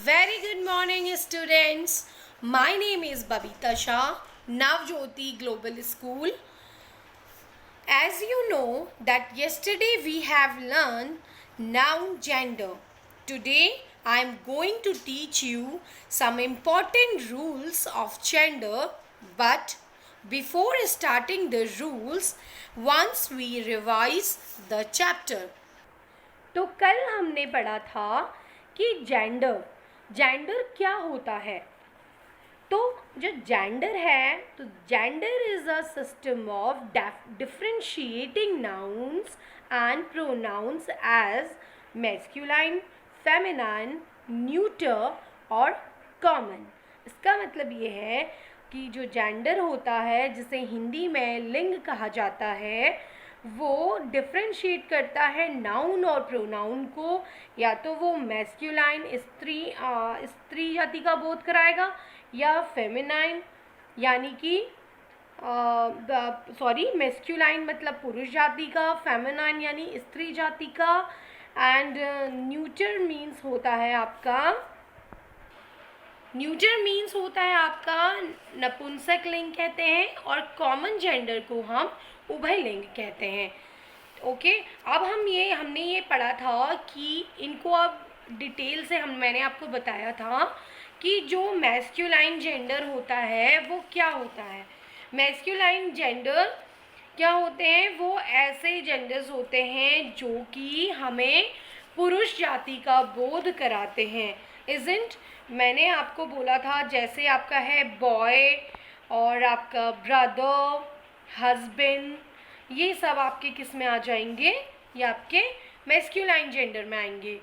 Very good morning, students. My name is Babita Shah, Navjyoti Global School. As you know that yesterday we have learned noun gender. Today I am going to teach you some important rules of gender, but before starting the rules, once we revise the chapter. तो कल हमने पढ़ा था कि gender क्या होता है। तो जो जेंडर है, तो gender is a system of differentiating nouns and pronouns as masculine, feminine, neuter और कॉमन। इसका मतलब ये है कि जो जेंडर होता है, जिसे हिंदी में लिंग कहा जाता है, वो डिफ्रेंशिएट करता है नाउन और प्रोनाउन को। या तो वो मैस्कुलाइन स्त्री जाति का बोध कराएगा, या फेमिनाइन यानी कि मैस्कुलाइन मतलब पुरुष जाति का, फेमिनाइन यानी स्त्री जाति का, एंड न्यूटर मीन्स होता है आपका नपुंसक लिंग कहते हैं, और कॉमन जेंडर को हम उभय लिंग कहते हैं। ओके, अब हमने ये पढ़ा था कि इनको अब डिटेल से मैंने आपको बताया था कि जो मैस्कुलाइन जेंडर होता है वो क्या होता है। मैस्कुलाइन जेंडर क्या होते हैं? वो ऐसे जेंडर्स होते हैं जो कि हमें पुरुष जाति का बोध कराते हैं। इज़न्ट, मैंने आपको बोला था जैसे आपका है बॉय और आपका ब्रदर, हस्बैंड, ये सब आपके किस में आ जाएंगे? ये आपके मैस्कुलाइन जेंडर में आएंगे।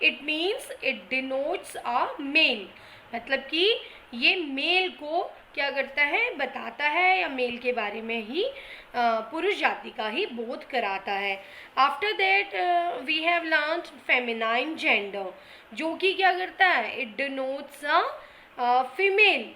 It means it denotes a male, मतलब कि ये मेल को क्या करता है? बताता है, या मेल के बारे में ही पुरुष जाति का ही बोध कराता है। After that we have learn feminine gender, जो कि क्या करता है? इट डिनोट्स अ फीमेल,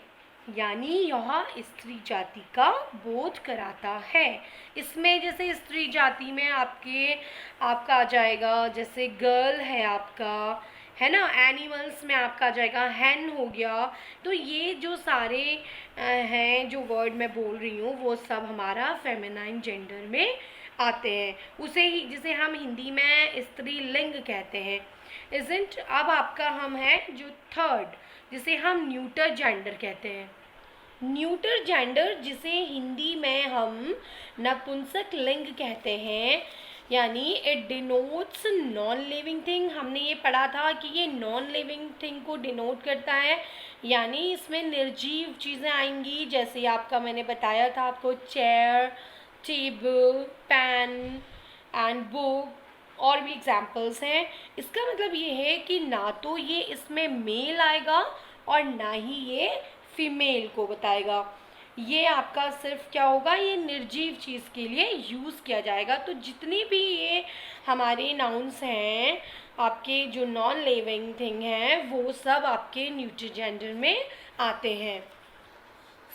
यानी यह स्त्री जाति का बोध कराता है। इसमें जैसे स्त्री जाति में आपका आ जाएगा, जैसे गर्ल है आपका, है ना। एनिमल्स में आपका आ जाएगा हैन हो गया। तो ये जो सारे हैं जो वर्ड मैं बोल रही हूँ, वो सब हमारा फेमिनाइन जेंडर में आते हैं, उसे ही जिसे हम हिंदी में स्त्रीलिंग कहते हैं। इज़न्ट, अब आपका हम है जो थर्ड, जिसे हम न्यूटर जेंडर कहते हैं। न्यूटर जेंडर, जिसे हिंदी में हम नपुंसक लिंग कहते हैं, यानी it denotes non living thing. हमने ये पढ़ा था कि ये नॉन लिविंग थिंग को डिनोट करता है, यानी इसमें निर्जीव चीज़ें आएंगी। जैसे आपका मैंने बताया था आपको chair, table, pen and book, और भी एग्जाम्पल्स हैं। इसका मतलब ये है कि ना तो ये इसमें मेल आएगा और ना ही ये फीमेल को बताएगा। ये आपका सिर्फ क्या होगा? ये निर्जीव चीज़ के लिए यूज़ किया जाएगा। तो जितनी भी ये हमारे नाउन्स हैं, आपके जो नॉन लिविंग थिंग हैं, वो सब आपके न्यूटर जेंडर में आते हैं।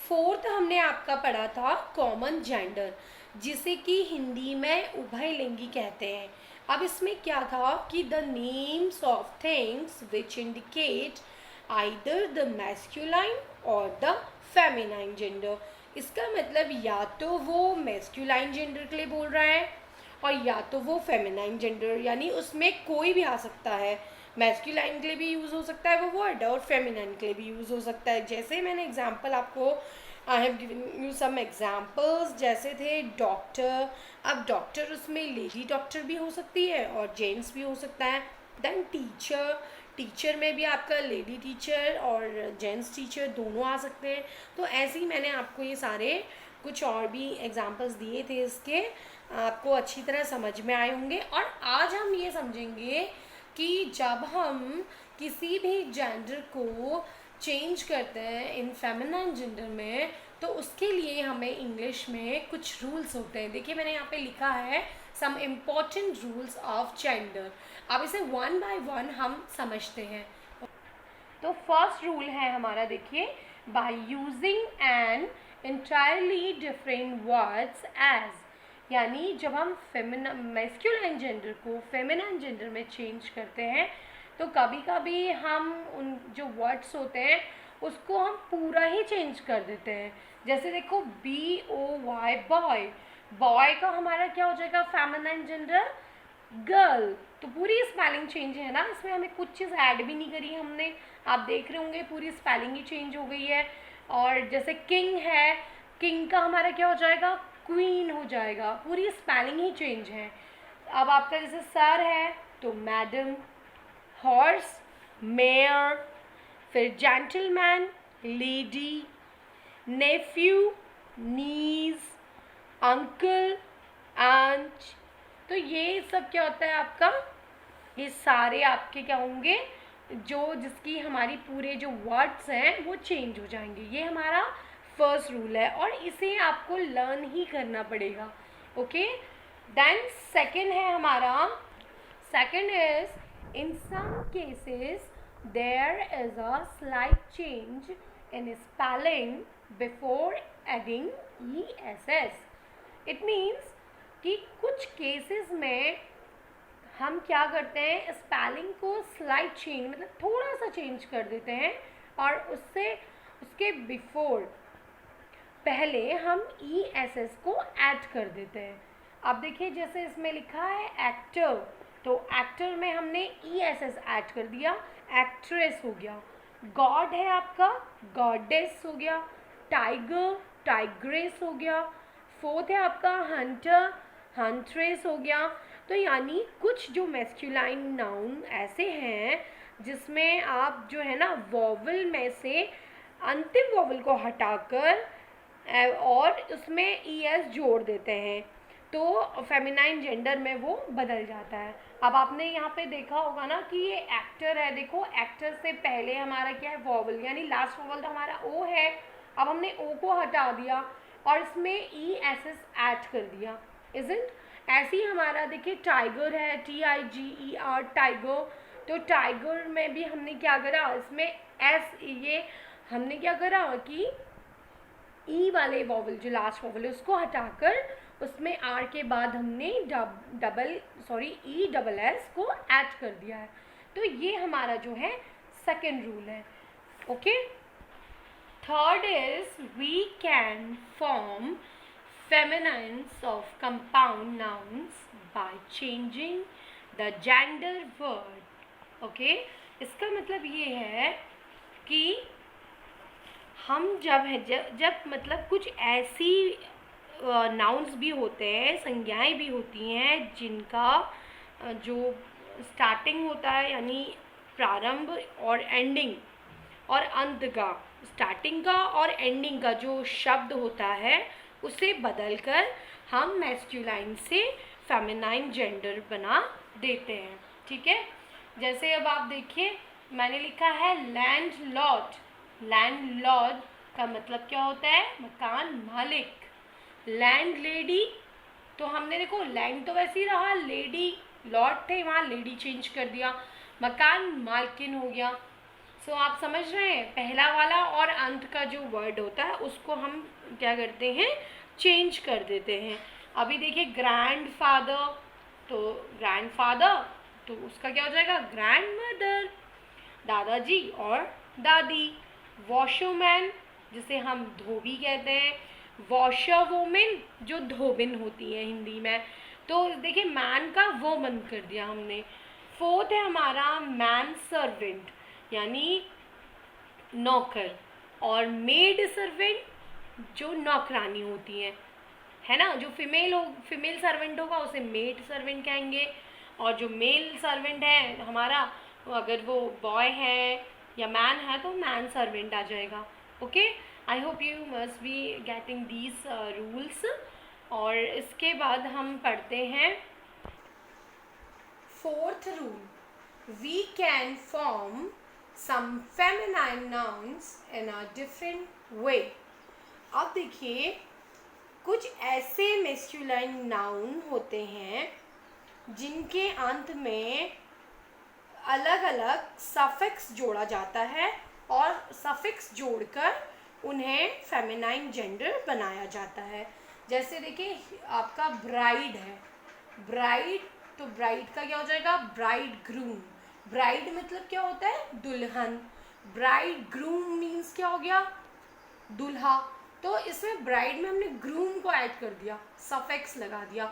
फोर्थ हमने आपका पढ़ा था कॉमन जेंडर, जिसे कि हिंदी में उभयलिंगी कहते हैं। अब इसमें क्या था कि the names of things which indicate either the masculine और द फेमिनाइन जेंडर। इसका मतलब या तो वो मैस्कुलाइन जेंडर के लिए बोल रहा है, और या तो वो फेमिनाइन जेंडर, यानी उसमें कोई भी आ सकता है। मैस्कुलाइन के लिए भी यूज़ हो सकता है वो वर्ड, और फेमिनाइन के लिए भी यूज़ हो सकता है। जैसे मैंने एग्जाम्पल आपको I have given you some examples, जैसे थे डॉक्टर। अब डॉक्टर, उसमें लेडी डॉक्टर भी हो सकती है और जेंट्स भी हो सकता है। देन टीचर में भी आपका लेडी टीचर और जेंट्स टीचर दोनों आ सकते हैं। तो ऐसे ही मैंने आपको ये सारे कुछ और भी एग्जाम्पल्स दिए थे, इसके आपको अच्छी तरह समझ में आए होंगे। और आज हम ये समझेंगे कि जब हम किसी भी जेंडर को चेंज करते हैं इन फेमिनाइन जेंडर में, तो उसके लिए हमें इंग्लिश में कुछ रूल्स होते हैं। देखिए मैंने यहाँ पे लिखा है some important rules of gender. अब इसे वन बाय वन हम समझते हैं। तो फर्स्ट रूल है हमारा, देखिए, by using an entirely different words as, यानी जब हम मैस्कुलाइन जेंडर को फेमिनाइन जेंडर में चेंज करते हैं, तो कभी कभी हम उन जो वर्ड्स होते हैं उसको हम पूरा ही चेंज कर देते हैं। जैसे देखो BOY बॉय, बॉय का हमारा क्या हो जाएगा फेमिनाइन जेंडर गर्ल। तो पूरी स्पेलिंग चेंज है ना, इसमें हमें कुछ चीज़ ऐड भी नहीं करी हमने, आप देख रहे होंगे पूरी स्पेलिंग ही चेंज हो गई है। और जैसे किंग है, किंग का हमारा क्या हो जाएगा क्वीन हो जाएगा, पूरी स्पेलिंग ही चेंज है। अब आपका जैसे सर है तो मैडम, हॉर्स मेयर, फिर जेंटलमैन लेडी, नेफ्यू नीज, अंकल आंट। तो ये सब क्या होता है आपका, ये सारे आपके क्या होंगे जो जिसकी हमारी पूरे जो वर्ड्स हैं वो चेंज हो जाएंगे। ये हमारा फर्स्ट रूल है और इसे आपको लर्न ही करना पड़ेगा। ओके, देन सेकंड है हमारा, second is in some cases there is a slight change in spelling before adding ESS। It means कि कुछ केसेस में हम क्या करते हैं स्पेलिंग को स्लाइट चेंज मतलब थोड़ा सा चेंज कर देते हैं और उससे उसके बिफोर पहले हम ESS को ऐड कर देते हैं। अब देखिए जैसे इसमें लिखा है एक्टर, तो एक्टर में हमने ESS ऐड कर दिया, एक्ट्रेस हो गया। गॉड है आपका गॉडेस हो गया, टाइगर टाइग्रेस हो गया। फोर्थ है आपका हंटर हंट्रेस हो गया। तो यानी कुछ जो मैस्कुलाइन नाउन ऐसे हैं जिसमें आप जो है ना वॉवल में से अंतिम वॉवल को हटाकर और उसमें ES जोड़ देते हैं तो फेमिनाइन जेंडर में वो बदल जाता है। अब आपने यहाँ पे देखा होगा ना कि ये एक्टर है, देखो एक्टर से पहले हमारा क्या है वॉवल, यानी लास्ट वॉवल तो हमारा O है। अब हमने O को हटा दिया और इसमें ESS ऐड कर दिया, इज़न्ट? ऐसे ही हमारा देखिए टाइगर है TIGER टाइगर, तो टाइगर में भी हमने क्या करा इसमें S, ये हमने क्या करा कि E वाले वॉवल जो लास्ट वॉवल है उसको हटाकर उसमें R के बाद हमने ESS को ऐड कर दिया है। तो ये हमारा जो है सेकेंड रूल है। Okay, third is we can form feminines of compound nouns by changing the gender word. Okay, इसका मतलब ये है कि हम जब मतलब कुछ ऐसी नाउन्स भी होते हैं, संज्ञाएं भी होती हैं जिनका जो स्टार्टिंग होता है यानी प्रारंभ और एंडिंग और अंत का, स्टार्टिंग का और एंडिंग का जो शब्द होता है उसे बदलकर हम मैस्कुलाइन से फेमिनाइन जेंडर बना देते हैं। ठीक है, जैसे अब आप देखिए मैंने लिखा है लैंडलॉर्ड। लैंडलॉर्ड का मतलब क्या होता है मकान मालिक। लैंड लेडी, तो हमने देखो लैंड तो वैसे ही रहा, लेडी लॉर्ड थे वहाँ लेडी चेंज कर दिया, मकान मालकिन हो गया। सो आप समझ रहे हैं, पहला वाला और अंत का जो वर्ड होता है उसको हम क्या करते हैं चेंज कर देते हैं। अभी देखिए ग्रैंडफादर, तो ग्रैंडफादर तो उसका क्या हो जाएगा ग्रैंडमदर, दादाजी और दादी। वॉशरमैन जिसे हम धोबी कहते हैं, वॉशरवुमेन जो धोबिन होती है हिंदी में। तो देखिए मैन का वो बंद कर दिया हमने। फोर्थ है हमारा मैन सर्वेंट यानी नौकर, और मेड सर्वेंट जो नौकरानी होती है ना। जो फीमेल सर्वेंट होगा उसे मेड सर्वेंट कहेंगे, और जो मेल सर्वेंट है हमारा अगर वो बॉय है या मैन है तो मैन सर्वेंट आ जाएगा। Okay, I hope you must be getting these rules. और इसके बाद हम पढ़ते हैं fourth rule, we can form some feminine nouns in a different way। अब देखिए कुछ ऐसे मैस्कुलाइन नाउन होते हैं जिनके अंत में अलग अलग सफिक्स जोड़ा जाता है और सफिक्स जोड़कर उन्हें फेमिनाइन जेंडर बनाया जाता है। जैसे देखिए आपका ब्राइड है, ब्राइड तो ब्राइड का क्या हो जाएगा ब्राइड ग्रूम, ब्राइड मतलब क्या होता है, दुल्हन। ब्राइड ग्रूम मीन्स क्या हो गया, दूल्हा। तो इसमें ब्राइड में हमने ग्रूम को ऐड कर दिया, सफिक्स लगा दिया,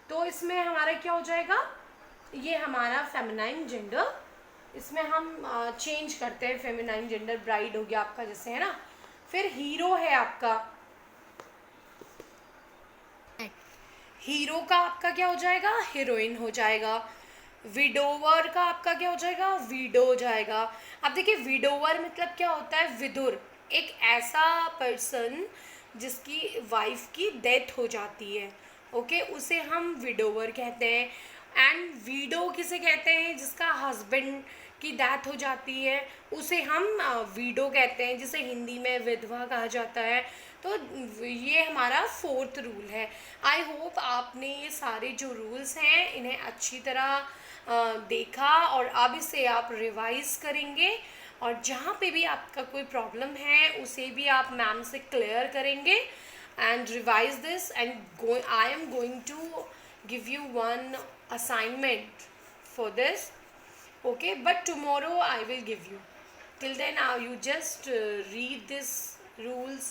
तो इसमें हमारा क्या हो जाएगा, ये हमारा फेमिनाइन जेंडर, इसमें हम चेंज करते हैं फेमिनाइन जेंडर, ब्राइड हो गया आपका जैसे, है ना। फिर हीरो है आपका, हीरो का आपका क्या हो जाएगा, हीरोइन हो जाएगा। विडोवर का आपका क्या हो जाएगा, विडो हो जाएगा। अब देखिए विडोवर मतलब क्या होता है, विदुर, एक ऐसा पर्सन जिसकी वाइफ की डेथ हो जाती है, ओके, उसे हम विडोवर कहते हैं। एंड वीडो किसे कहते हैं, जिसका हस्बैंड की डेथ हो जाती है, उसे हम वीडो कहते हैं, जिसे हिंदी में विधवा कहा जाता है। तो ये हमारा फोर्थ रूल है। आई होप आपने ये सारे जो रूल्स हैं इन्हें अच्छी तरह देखा, और अब इसे आप रिवाइज करेंगे, और जहाँ पे भी आपका कोई प्रॉब्लम है उसे भी आप मैम से क्लियर करेंगे and revise this, and I am going to give you one assignment for this, okay, but tomorrow I will give you. Till then you just read these rules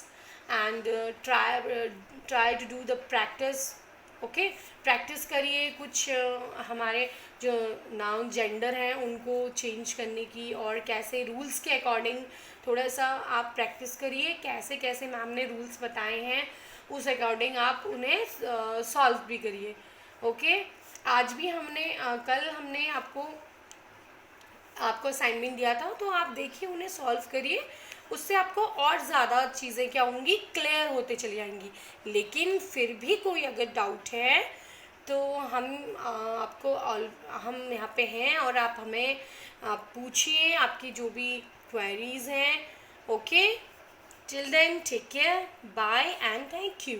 and try to do the practice, okay. Practice करिए कुछ हमारे जो noun gender हैं उनको change करने की, और कैसे रूल्स के अकॉर्डिंग थोड़ा सा आप प्रैक्टिस करिए, कैसे कैसे मैम ने रूल्स बताए हैं उस अकॉर्डिंग आप उन्हें सॉल्व भी करिए, ओके। आज भी हमने कल हमने आपको असाइनमेंट दिया था, तो आप देखिए उन्हें सॉल्व करिए, उससे आपको और ज़्यादा चीज़ें क्या होंगी, क्लियर होते चली जाएंगी। लेकिन फिर भी कोई अगर डाउट है तो हम हम यहाँ पे हैं, और आप हमें पूछिए आपकी जो भी क्वेरीज हैं, okay. Till then take care, bye and thank you.